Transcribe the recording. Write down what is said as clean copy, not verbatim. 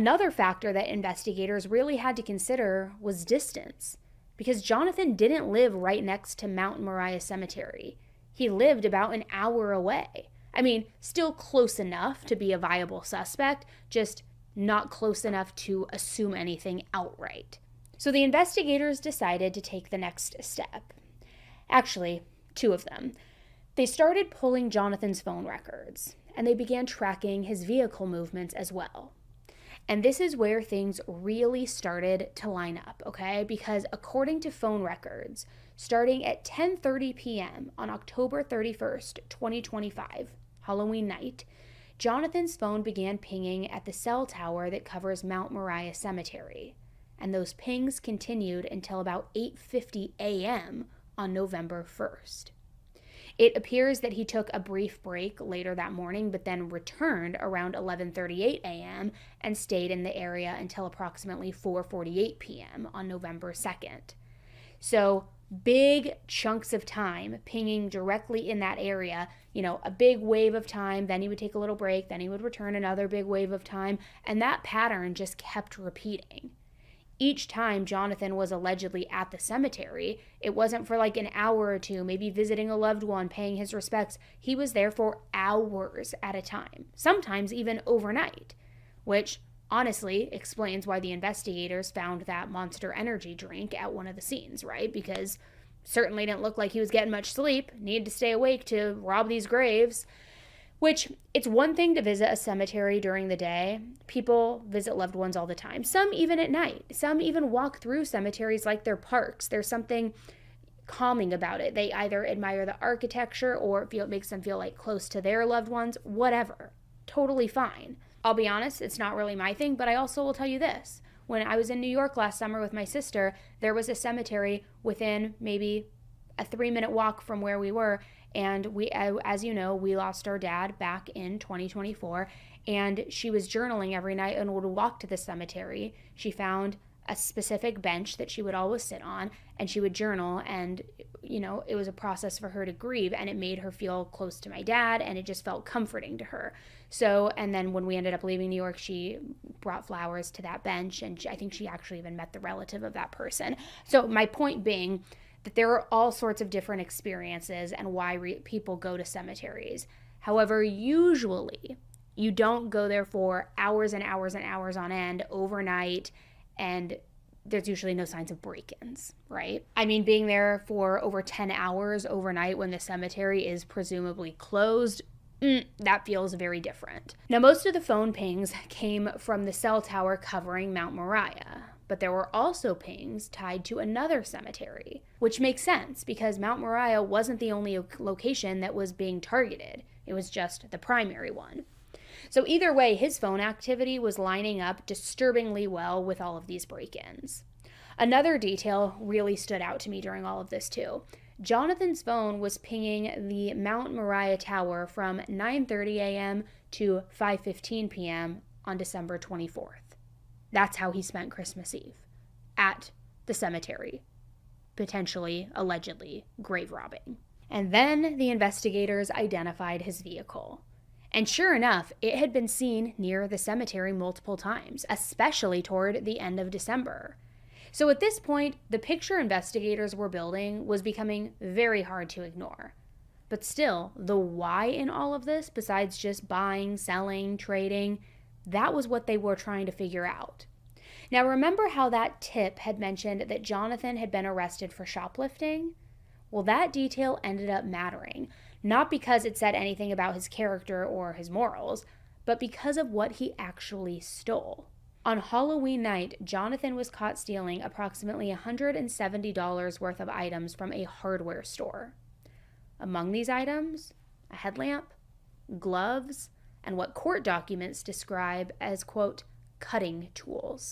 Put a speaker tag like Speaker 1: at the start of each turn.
Speaker 1: Another factor that investigators really had to consider was distance, because Jonathan didn't live right next to Mount Mariah Cemetery. He lived about an hour away. I mean, still close enough to be a viable suspect, just not close enough to assume anything outright. So the investigators decided to take the next step. Actually, two of them. They started pulling Jonathan's phone records, and they began tracking his vehicle movements as well. And this is where things really started to line up, okay? Because according to phone records, starting at 10:30 p.m. on October 31st, 2025, Halloween night, Jonathan's phone began pinging at the cell tower that covers Mount Mariah Cemetery. And those pings continued until about 8:50 a.m. on November 1st. It appears that he took a brief break later that morning, but then returned around 11:38 a.m. and stayed in the area until approximately 4:48 p.m. on November 2nd. So big chunks of time pinging directly in that area, a big wave of time, then he would take a little break, then he would return another big wave of time, and that pattern just kept repeating. Each time Jonathan was allegedly at the cemetery, it wasn't for like an hour or two, maybe visiting a loved one, paying his respects. He was there for hours at a time, sometimes even overnight, which honestly explains why the investigators found that Monster Energy drink at one of the scenes, right? Because certainly didn't look like he was getting much sleep, needed to stay awake to rob these graves. Which, it's one thing to visit a cemetery during the day. People visit loved ones all the time. Some even at night. Some even walk through cemeteries like they're parks. There's something calming about it. They either admire the architecture or it makes them feel like close to their loved ones. Whatever. Totally fine. I'll be honest, it's not really my thing, but I also will tell you this. When I was in New York last summer with my sister, there was a cemetery within maybe a 3-minute walk from where we were. And we, as you know, we lost our dad back in 2024, and she was journaling every night and would walk to the cemetery. She found a specific bench that she would always sit on, and she would journal, and, it was a process for her to grieve, and it made her feel close to my dad, and it just felt comforting to her. So, and then when we ended up leaving New York, she brought flowers to that bench, and I think she actually even met the relative of that person. So my point being that there are all sorts of different experiences and why people go to cemeteries. However, usually you don't go there for hours and hours and hours on end overnight, and there's usually no signs of break-ins, right? I mean, being there for over 10 hours overnight when the cemetery is presumably closed, that feels very different. Now, most of the phone pings came from the cell tower covering Mount Mariah. But there were also pings tied to another cemetery, which makes sense because Mount Mariah wasn't the only location that was being targeted. It was just the primary one. So either way, his phone activity was lining up disturbingly well with all of these break-ins. Another detail really stood out to me during all of this too. Jonathan's phone was pinging the Mount Mariah Tower from 9:30 a.m. to 5:15 p.m. on December 24th. That's how he spent Christmas Eve, at the cemetery, potentially, allegedly, grave robbing. And then the investigators identified his vehicle. And sure enough, it had been seen near the cemetery multiple times, especially toward the end of December. So at this point, the picture investigators were building was becoming very hard to ignore. But still, the why in all of this, besides just buying, selling, trading, that was what they were trying to figure out. Now, remember how that tip had mentioned that Jonathan had been arrested for shoplifting? Well, that detail ended up mattering, not because it said anything about his character or his morals, but because of what he actually stole. On Halloween night, Jonathan was caught stealing approximately $170 worth of items from a hardware store. Among these items, a headlamp, gloves, and what court documents describe as, quote, cutting tools.